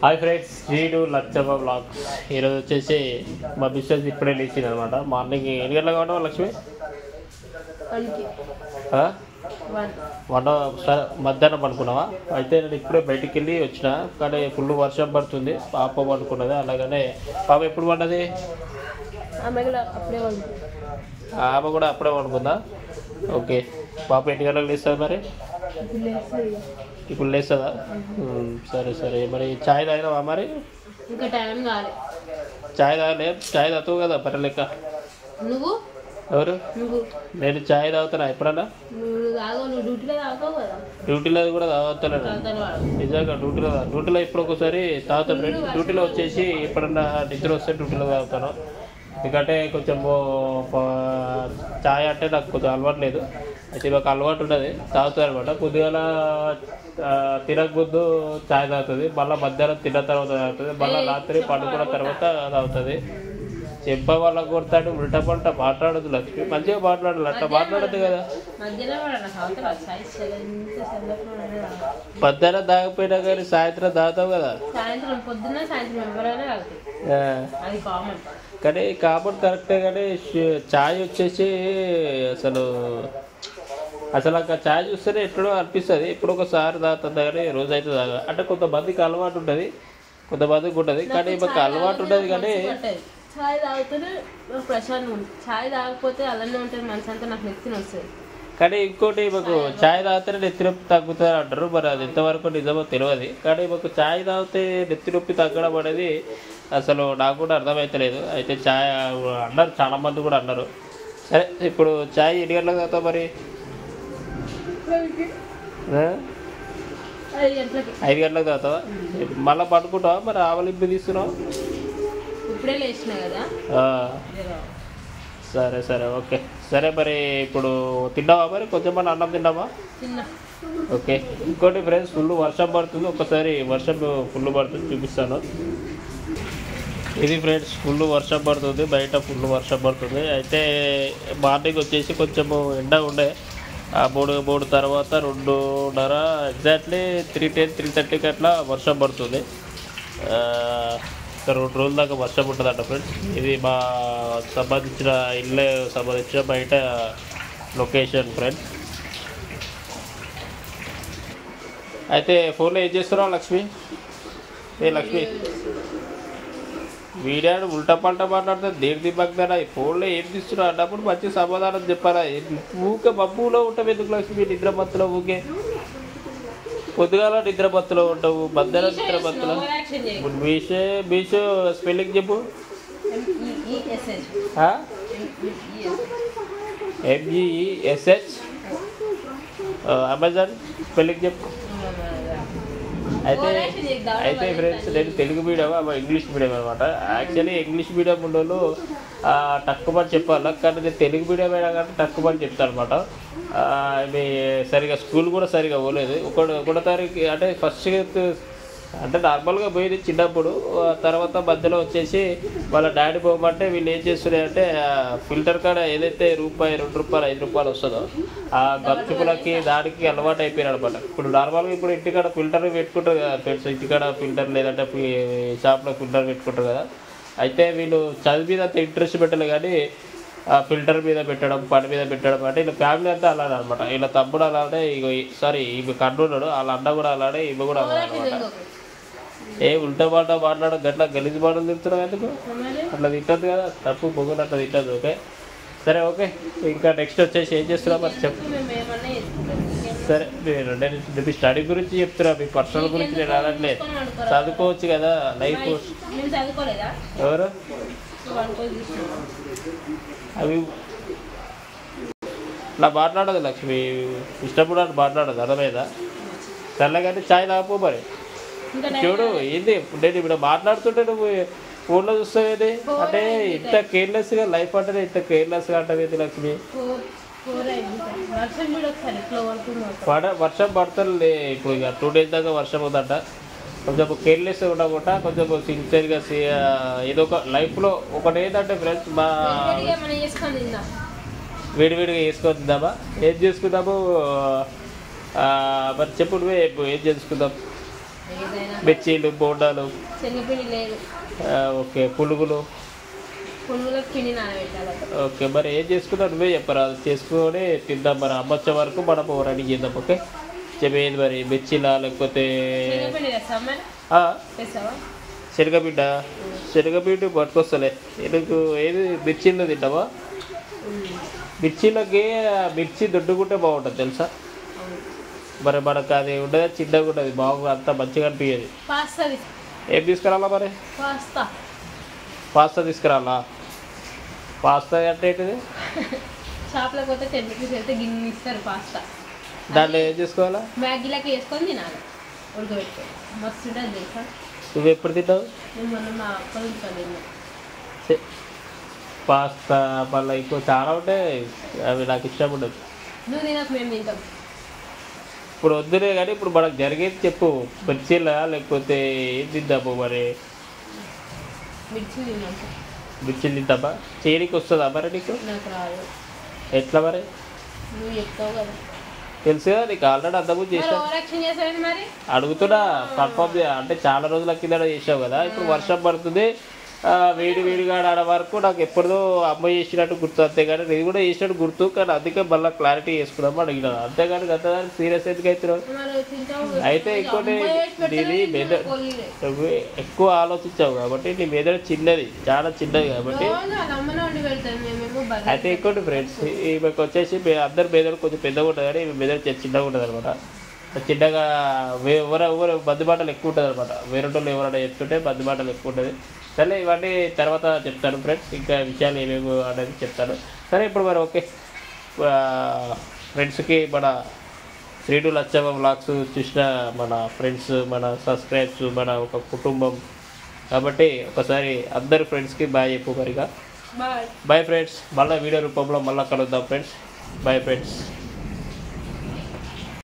Hi friends, శ్రీడు Lachamma blogs. ఈరోజు వచ్చేసి మా బిజినెస్ ఇప్పుడే లేచింది అనమాట. మార్నింగ్ ఎన్ని గంటలకు కావడం లక్ష్మి? 1 మధ్యాహ్నం పడుకున్నావా? అయితే నేను ఇప్పుడే బయటికి వెళ్ళి వచ్చిన, కానీ ఫుల్ వర్షం పడుతుంది. పాప పడుకున్నది. అలాగనే పాప ఎప్పుడు పడ్డది? ఆమె కూడా అప్పుడే పడుకుందా? ఓకే. పాప ఎన్ని గంటలకు లేస్తుంది మరి? ఇప్పుడు లేస్తుందా? సరే సరే. మరి చాయ్ తాగినావా? మరి ఇంకా టైం కాలే. చాయ్ తాగలే? చాయ్ తాగుతావు కదా పర్ర లెక్క. నువ్వు ఎవరు? నేను చాయ్ తాగుతానా ఎప్పుడన్నా? డ్యూటీలో కూడా తాగుతలేను నిజంగా. డ్యూటీలో ఇప్పుడు ఒకసారి తాగుతాను ఫ్రెండ్స్. డ్యూటీలో వచ్చేసి ఎప్పుడన్నా నిద్ర వస్తే డ్యూటీలో తాగుతాను. ఎందుకంటే కొంచెం చాయ్ అంటే నాకు కొంచెం అలవాటు లేదు. అయితే మాకు అలవాటు ఉన్నది, తాగుతుంది అనమాట. కొద్దిగా తినకముందు చాయ్ తాగుతుంది, మళ్ళీ మధ్యాహ్నం తిన్న తర్వాత తాగుతుంది, మళ్ళీ రాత్రి పండుకున్న తర్వాత తాగుతుంది. చెప్ప వాళ్ళకి కొడతాడు, ఉల్టా పంట మాట్లాడదు లక్ష్మి. మంచిగా మాట్లాడాలి, అట్లా మాట్లాడదు కదా. మధ్యాహ్నం తాగపోయినా కానీ సాయంత్రం తాగుతావు కదా. కానీ కామన్ కరెక్టే. కానీ చాయ్ వచ్చేసి అసలు ఆ చాయ్ చూస్తేనే ఎక్కడో అనిపిస్తుంది. ఎప్పుడు ఒకసారి తాగుతుంది కానీ రోజు అయితే తాగ. అంటే కొంతమందికి అలవాటు ఉంటుంది, కొంతమందికి ఉంటుంది. కానీ మాకు అలవాటు ఉంటుంది. కానీ చాయ్ తాగుతూనే ప్రశాంతంగా ఉంటుంది. చాయ్ తాగకపోతే అలానే ఉంటుంది, మనసు అంతా నాకు నెత్తిన వస్తుంది. కానీ ఇంకోటి మాకు చాయ్ తాగితేనే నెత్తి నొప్పి తగ్గుతుంది అంటారు. మరి అది ఎంతవరకు నిజమో తెలియదు. కానీ మాకు చాయ్ తాగితే నెత్తి నొప్పి తగ్గడం అనేది అసలు నాకు కూడా అర్థమవుతలేదు. అయితే చాయ్ అన్నారు, చాలా మంది కూడా అన్నారు. సరే, ఇప్పుడు చాయ్ ఎన్ని గంటలకు తాగుతావు మరి? 5 గంటలకు తాగుతావా? మళ్ళీ పడుకుంటావా? మరి ఆవలింపు తీస్తున్నావు? ఇప్పుడే లేచినా కదా. సరే సరే, ఓకే. సరే, మరి ఇప్పుడు తిన్నావా? మరి కొంచెం మన అన్నం తిన్నావా? ఓకే. ఇంకోటి ఫ్రెండ్స్, ఫుల్ వర్షం పడుతుంది. ఒకసారి వర్షం ఫుల్ పడుతుంది, చూపిస్తాను. ఇది ఫ్రెండ్స్, ఫుల్ వర్షం పడుతుంది బయట, ఫుల్ వర్షం పడుతుంది. అయితే మార్నింగ్ వచ్చేసి కొంచెము ఎండ ఉండే. 3 తర్వాత 2:30 ఎగ్జాక్ట్లీ 3:10 3:30కి అట్లా వర్షం పడుతుంది. 2 రోజుల దాకా వర్షం ఉంటుందంట ఫ్రెండ్స్. ఇది మా సంబంధించిన ఇల్లే సంబంధించిన బయట లొకేషన్ ఫ్రెండ్స్. అయితే ఫోన్లో ఏం చేస్తున్నావు లక్ష్మి? లక్ష్మి, వీడియోని ఉల్టా పల్టా మాట్లాడితే దేని దిబ్బకుతారా? ఈ ఫోన్లో ఏం తీస్తున్నావు అన్నప్పుడు మంచి సమాధానం చెప్పారా? ఊకే బబ్బులో ఉంటావు ఎందుకు లక్ష్మి? నిద్రమత్తులో ఊకే పొద్దుగాల నిద్రమత్తులో ఉంటావు, మధ్యాహ్నం నిద్రమత్తులో. మీషో స్పెల్లింగ్ చెప్పు. MEESH. అమెజాన్ స్పెల్లింగ్ చెప్పు. అయితే ఫ్రెండ్స్, నేను తెలుగు మీడియం, ఇంగ్లీష్ మీడియం అనమాట. యాక్చువల్లీ ఇంగ్లీష్ మీడియం ఉండేవాళ్ళు తక్కువ మంది చెప్పాలి, కానీ నేను తెలుగు మీడియం అయినా కానీ తక్కువ మంది చెప్తాను అనమాట. మీ సరిగా స్కూల్ కూడా సరిగా పోలేదు. ఒకటో తారీఖు అంటే ఫస్ట్ అంటే నార్మల్గా పోయింది చిన్నప్పుడు. తర్వాత మధ్యలో వచ్చేసి వాళ్ళ డాడీ పోమంటే వీళ్ళు ఏం చేస్తున్నాయంటే ఫిల్టర్ కాడ ఏదైతే రూపాయి, 2 రూపాయలు, 5 రూపాయలు వస్తుందో ఆ గప్చుపులకి దానికి అలవాటు అయిపోయినాడు అనమాట. ఇప్పుడు నార్మల్గా ఇప్పుడు ఇంటికాడ ఫిల్టర్ పెట్టుకుంటారు కదా ఫ్రెండ్స్. ఇంటికాడ ఫిల్టర్ లేదంటే షాప్లో ఫిల్టర్ పెట్టుకుంటారు కదా. అయితే వీళ్ళు చదువు మీద అంత ఇంట్రెస్ట్ పెట్టాలి, కానీ ఆ ఫిల్టర్ మీద పెట్టడం, పని మీద పెట్టడం అంటే ఇలా ఫ్యామిలీ అంతా అలానే అనమాట. ఇలా తమ్ముడు అలానే, ఇవి కన్నున్నాడు, వాళ్ళ అన్న కూడా అలానే, ఇవి కూడా అలానే అనమాట. ఉల్టా పాట మాట్లాడడం గట్లా గలీజ్ మాటలు తింటున్నావు ఎందుకు? అట్లా తింటుంది కదా, తప్పు పొగులు అట్లా తింటుంది. ఓకే, సరే, ఓకే. ఇంకా నెక్స్ట్ వచ్చేసి ఏం చేస్తున్నావు మరి చెప్పు. సరే, నేను మీ స్టడీ గురించి చెప్తున్నా, మీ పర్సనల్ గురించి నేను అనట్లేదు. చదువుకోవచ్చు కదా లైఫ్. ఎవరు అవి ఇలా మాట్లాడదు లక్ష్మి, ఇష్టపడ మాట్లాడదు, అర్థమైందా? సర్లేగానే చాయ్ తాగపో మరి. చూడు, ఏంది నేను ఇప్పుడు మాట్లాడుతుంటే నువ్వు ఫోన్లో చూస్తావేది? అంటే ఇంత కేర్లెస్గా లైఫ్ అంటే ఇంత కేర్లెస్గా అంటావేది లక్ష్మి? వర్షం పడుతుంది ఇప్పుడు, ఇక 2 days దాకా వర్షం ఉందంట. కొంచెం కేర్లెస్గా ఉండకుండా కొంచెం సిన్సియర్గా ఏదో ఒక లైఫ్లో ఒకటి ఏంటంటే ఫ్రెండ్స్, మా వేడివేడిగా వేసుకొని తిందామా? ఏం చేసుకుందాము మరి చెప్పు, నువ్వే ఏం చేసుకుందాం? మిర్చీలు బోండాలు శనగపిండి లేదు. ఓకే పునుగులు పునుగులకు పిండి నానబెట్టాలి. ఓకే మరి ఏం చేసుకుందాం నువ్వే చెప్పరా చేసుకొని తిందాం మరి అమ్మ వచ్చే వరకు మనం రెడీ చేద్దాం ఓకే చెప్పేది మరి మిర్చిలా లేకపోతే శనగపిండి తెస్తావా మరి? తెస్తావా? శనగపిండి పట్టుకొస్తలే ఎందుకు ఏది మిర్చిలో తింటావా? మిర్చిలోకి మిర్చి దొడ్డుకుంటే బాగుంటుంది తెలుసా మరి మనకు అది ఉండదు చిన్నగా ఉంటుంది బాగా అంత మంచిగా అనిపించేది. ఏం తీసుకురావాలా మరి? పాస్తా తీసుకురావాలా? పాస్తా అంటే ఏంటిది? షాప్లోకి పోతే 10 రూపీస్ అయితే గిన్నె ఇస్తారు పాస్తా. దాంట్లో ఏం చేసుకోవాలా? మ్యాగీలోకి వేసుకొని తినాలి ఉడకబెట్టుకొని మస్తు ఉంటుంది తెలుసా. నువ్వు ఎప్పుడు తింటావు? నేను మొన్న మా అక్కలు తిన్నా. పాస్తా మళ్ళీ ఇంకో చాలా ఉంటాయి అవి నాకు ఇష్టం ఉండదు. నువ్వు తినకు మేము తింటాం. ఇప్పుడు వద్దులే కానీ ఇప్పుడు మనకు జరిగేది చెప్పు మిర్చిలా లేకపోతే ఏం తిందాము మరి? మిర్చిలు తింటామా? చేయడానికి వస్తుందా మరి నీకు? నాకు రాదు. ఎట్లా మరి? నువ్వు చెప్తావు కదా తెలుసు కదా నీకు ఆల్రెడీ అంతకు చేసావు. అడుగుతున్నా కన్ఫర్మ్ అంటే చాలా రోజుల కింద చేసావు కదా. ఇప్పుడు వర్షం పడుతుంది వేడిగా ఆడ వరకు నాకు ఎప్పుడో అమ్మ చేసినట్టు గుర్తు అంతేగాని నేను కూడా చేసినట్టు గుర్తు కానీ అందుకే మళ్ళీ క్లారిటీ చేసుకున్నాము అడిగినా అంతేగాని గత సీరియస్ ఎందుకు అవుతున్నావు? అయితే ఇంకోటి నీది మెదడు ఎక్కువ ఆలోచించావు కాబట్టి నీ మెదడు చిన్నది చాలా చిన్నది కాబట్టి. అయితే ఇంకోటి ఫ్రెండ్స్ ఈమెకు వచ్చేసి అందరి మెదడు కొంచెం పెద్దగా ఉంటుంది కానీ ఈమె మెదడు చిన్నగా ఉంటుంది అనమాట. చిన్నగా ఎవరు బంది మాటలు ఎక్కువ ఉంటుంది అనమాట. వేరే వాళ్ళు ఎవరైనా చెప్తుంటే బంది మాటలు ఎక్కువ ఉంటుంది. సరే ఇవన్నీ తర్వాత చెప్తాను ఫ్రెండ్స్ ఇంకా విషయాలు ఏమేమి అనేది చెప్తాను. సరే ఇప్పుడు మరి ఓకే ఫ్రెండ్స్కి మన శ్రీడు లచ్చవ్వ వ్లాగ్స్ చూసిన మన ఫ్రెండ్స్ మన సబ్స్క్రైబ్స్ మన ఒక కుటుంబం కాబట్టి ఒకసారి అందరు ఫ్రెండ్స్కి బాయ్ చెప్పు మరిగా. బాయ్ ఫ్రెండ్స్ మళ్ళీ వీడియో రూపంలో మళ్ళీ కలుద్దాం ఫ్రెండ్స్. Bye friends.